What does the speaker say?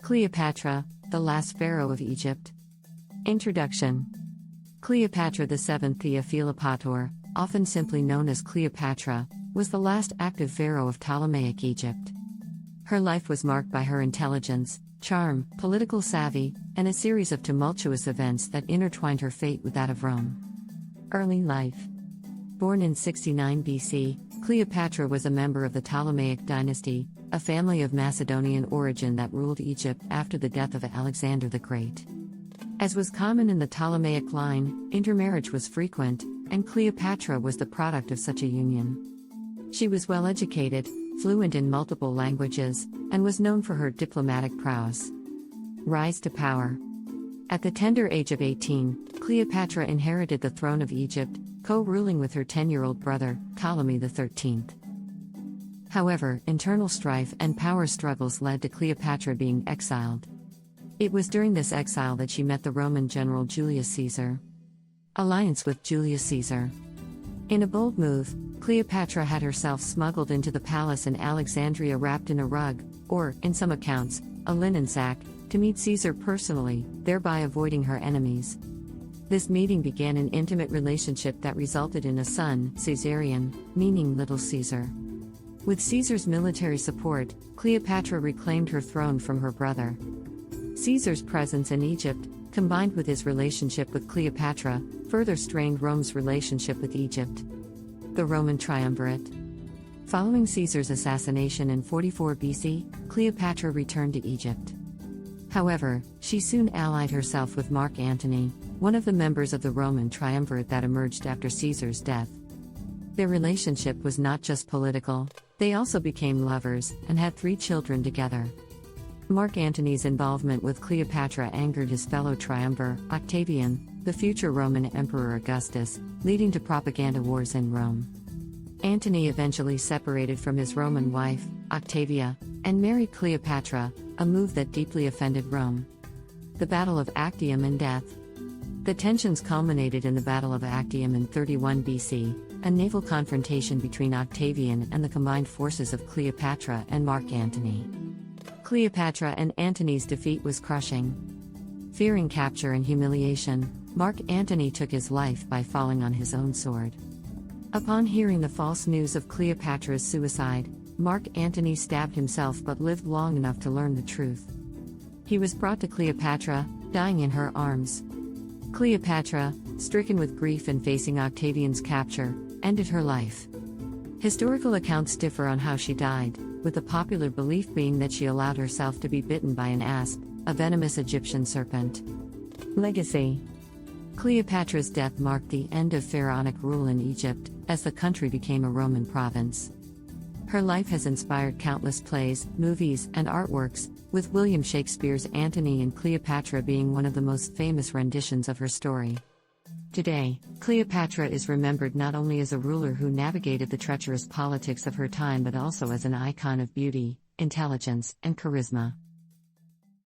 Cleopatra, the last pharaoh of Egypt. Introduction. Cleopatra VII Thea Philopator, often simply known as Cleopatra, was the last active pharaoh of Ptolemaic Egypt. Her life was marked by her intelligence, charm, political savvy, and a series of tumultuous events that intertwined her fate with that of Rome. Early life. Born in 69 BC, Cleopatra was a member of the Ptolemaic dynasty, a family of Macedonian origin that ruled Egypt after the death of Alexander the Great. As was common in the Ptolemaic line, intermarriage was frequent, and Cleopatra was the product of such a union. She was well educated, fluent in multiple languages, and was known for her diplomatic prowess. Rise to power. At the tender age of 18, Cleopatra inherited the throne of Egypt, co-ruling with her 10-year-old brother, Ptolemy XIII. However, internal strife and power struggles led to Cleopatra being exiled. It was during this exile that she met the Roman general Julius Caesar. Alliance with Julius Caesar. In a bold move, Cleopatra had herself smuggled into the palace in Alexandria wrapped in a rug, or, in some accounts, a linen sack, to meet Caesar personally, thereby avoiding her enemies. This meeting began an intimate relationship that resulted in a son, Caesarion, meaning Little Caesar. With Caesar's military support, Cleopatra reclaimed her throne from her brother. Caesar's presence in Egypt, combined with his relationship with Cleopatra, further strained Rome's relationship with Egypt. The Roman Triumvirate. Following Caesar's assassination in 44 BC, Cleopatra returned to Egypt. However, she soon allied herself with Mark Antony, one of the members of the Roman Triumvirate that emerged after Caesar's death. Their relationship was not just political, they also became lovers, and had 3 children together. Mark Antony's involvement with Cleopatra angered his fellow triumvir, Octavian, the future Roman Emperor Augustus, leading to propaganda wars in Rome. Antony eventually separated from his Roman wife, Octavia, and married Cleopatra, a move that deeply offended Rome. The Battle of Actium and death. The tensions culminated in the Battle of Actium in 31 BC, a naval confrontation between Octavian and the combined forces of Cleopatra and Mark Antony. Cleopatra and Antony's defeat was crushing. Fearing capture and humiliation, Mark Antony took his life by falling on his own sword. Upon hearing the false news of Cleopatra's suicide, Mark Antony stabbed himself but lived long enough to learn the truth. He was brought to Cleopatra, dying in her arms. Cleopatra, stricken with grief and facing Octavian's capture, ended her life. Historical accounts differ on how she died, with the popular belief being that she allowed herself to be bitten by an asp, a venomous Egyptian serpent. Legacy. Cleopatra's death marked the end of pharaonic rule in Egypt, as the country became a Roman province. Her life has inspired countless plays, movies, and artworks, with William Shakespeare's Antony and Cleopatra being one of the most famous renditions of her story. Today, Cleopatra is remembered not only as a ruler who navigated the treacherous politics of her time but also as an icon of beauty, intelligence, and charisma.